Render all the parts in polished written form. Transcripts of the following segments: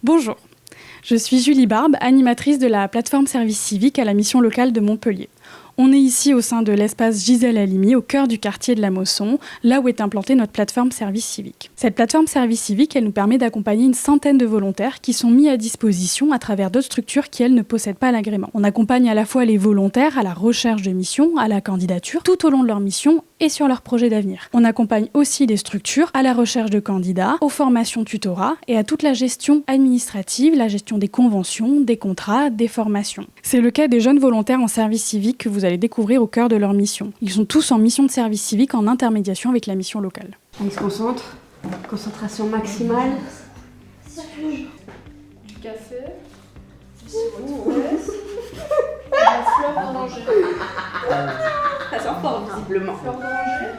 Bonjour, je suis Julie Barbe, animatrice de la plateforme Service Civique à la mission locale de Montpellier. On est ici au sein de l'espace Gisèle Halimi, au cœur du quartier de la Mosson, là où est implantée notre plateforme Service Civique. Cette plateforme Service Civique, elle nous permet d'accompagner une centaine de volontaires qui sont mis à disposition à travers d'autres structures qui, elles, ne possèdent pas l'agrément. On accompagne à la fois les volontaires à la recherche de missions, à la candidature, tout au long de leur mission et sur leurs projets d'avenir. On accompagne aussi les structures à la recherche de candidats, aux formations tutorat et à toute la gestion administrative, la gestion des conventions, des contrats, des formations. C'est le cas des jeunes volontaires en service civique que vous allez découvrir au cœur de leur mission. Ils sont tous en mission de service civique en intermédiation avec la mission locale. On se concentre, concentration maximale. Du café, du sirop de fraise, la fleur d'oranger. Ça sent fort visiblement. Fleur d'oranger.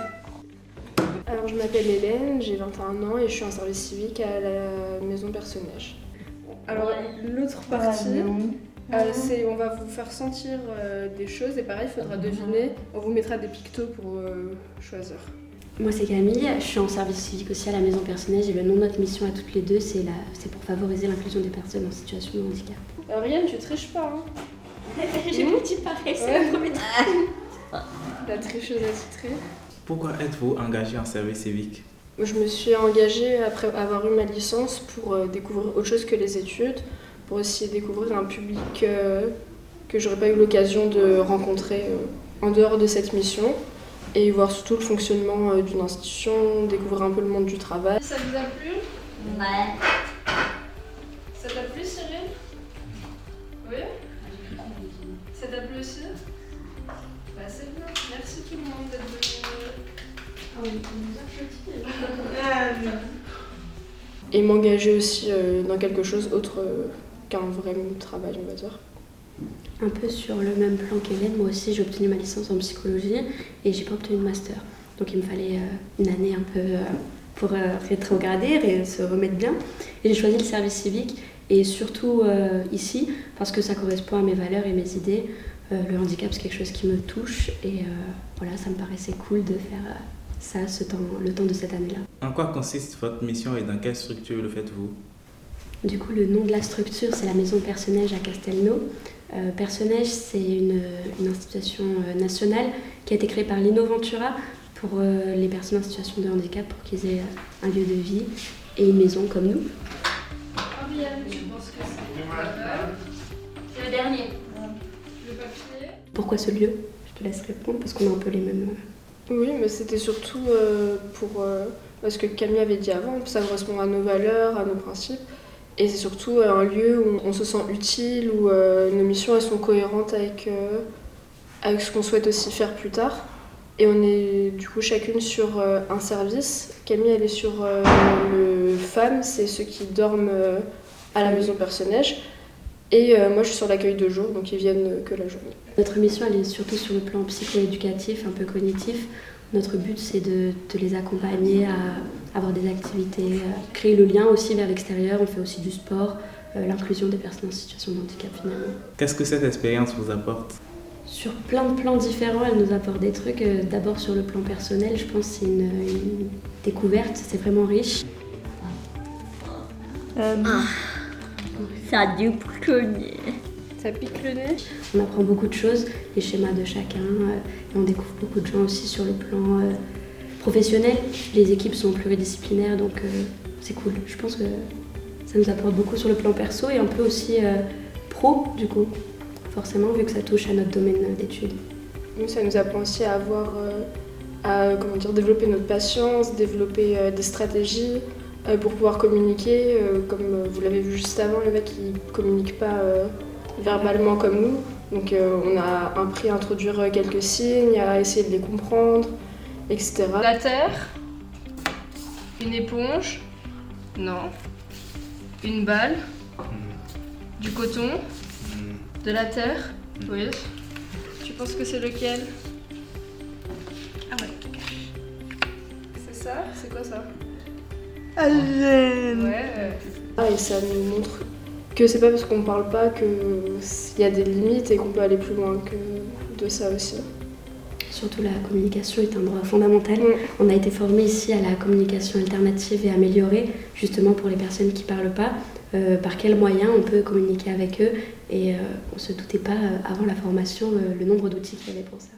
Alors je m'appelle Hélène, j'ai 21 ans et je suis en service civique à la maison Personnage. Alors l'autre partie, c'est on va vous faire sentir des choses et pareil, il faudra deviner. On vous mettra des pictos pour choisir. Moi c'est Camille, je suis en service civique aussi à la maison Personnage et le nom de notre mission à toutes les deux c'est pour favoriser l'inclusion des personnes en situation de handicap. Alors Rianne, tu triches pas hein. J'ai mon petit pareil, c'est la première. La tricheuse attitrée. Pourquoi êtes-vous engagé en service civique ? Je me suis engagée après avoir eu ma licence pour découvrir autre chose que les études, pour aussi découvrir un public que j'aurais pas eu l'occasion de rencontrer en dehors de cette mission et voir surtout le fonctionnement d'une institution, découvrir un peu le monde du travail. Ça vous a plu ? Ouais. Ça t'a plu Cyril ? Oui ? Ça t'a plu aussi ? Bah c'est bien, merci tout le monde d'être venu. Et m'engager aussi dans quelque chose autre qu'un vrai travail, on va dire. Un peu sur le même plan qu'Hélène, moi aussi j'ai obtenu ma licence en psychologie et j'ai pas obtenu de master. Donc il me fallait une année un peu pour rétrograder et se remettre bien. Et j'ai choisi le service civique et surtout ici parce que ça correspond à mes valeurs et mes idées. Le handicap c'est quelque chose qui me touche et voilà, ça me paraissait cool de faire ça le temps de cette année-là. En quoi consiste votre mission et dans quelle structure le faites-vous ? Du coup, le nom de la structure, c'est la maison Personnage à Castelnau. Personnage, c'est une institution nationale qui a été créée par l'Innoventura pour les personnes en situation de handicap, pour qu'ils aient un lieu de vie et une maison comme nous. Ariane, tu penses que c'est Le dernier. le papier ? Pourquoi ce lieu ? Je te laisse répondre parce qu'on a un peu les mêmes... Oui, mais c'était surtout parce que Camille avait dit avant, ça correspond à nos valeurs, à nos principes. Et c'est surtout un lieu où on se sent utile, où nos missions elles sont cohérentes avec ce qu'on souhaite aussi faire plus tard. Et on est du coup chacune sur un service. Camille elle est sur le FAM, c'est ceux qui dorment à la maison Personnage. Et moi je suis sur l'accueil de jour, donc ils viennent que la journée. Notre mission elle est surtout sur le plan psycho-éducatif, un peu cognitif. Notre but c'est de les accompagner à avoir des activités, créer le lien aussi vers l'extérieur. On fait aussi du sport, l'inclusion des personnes en situation de handicap finalement. Qu'est-ce que cette expérience vous apporte ? Sur plein de plans différents, elle nous apporte des trucs. D'abord sur le plan personnel, je pense que c'est une découverte, c'est vraiment riche. Ça a dû cogner. Ça pique le nez ? On apprend beaucoup de choses, les schémas de chacun, et on découvre beaucoup de gens aussi sur le plan professionnel. Les équipes sont pluridisciplinaires, donc c'est cool. Je pense que ça nous apporte beaucoup sur le plan perso et un peu aussi pro, du coup, forcément, vu que ça touche à notre domaine d'études. Nous, ça nous apprend aussi à développer notre patience, développer des stratégies pour pouvoir communiquer. Comme vous l'avez vu juste avant, les mecs ils communiquent pas verbalement comme nous. Donc on a appris à introduire quelques signes, à essayer de les comprendre, etc. La terre, une éponge, non, une balle, du coton, de la terre, oui. Tu penses que c'est lequel ? Ah ouais. C'est ça ? C'est quoi ça ? Ouais. Et ça nous montre que c'est pas parce qu'on parle pas qu'il y a des limites et qu'on peut aller plus loin que de ça aussi. Surtout la communication est un droit fondamental. On a été formé ici à la communication alternative et améliorée, justement pour les personnes qui ne parlent pas. Par quels moyens on peut communiquer avec eux, et on ne se doutait pas avant la formation le nombre d'outils qu'il y avait pour ça.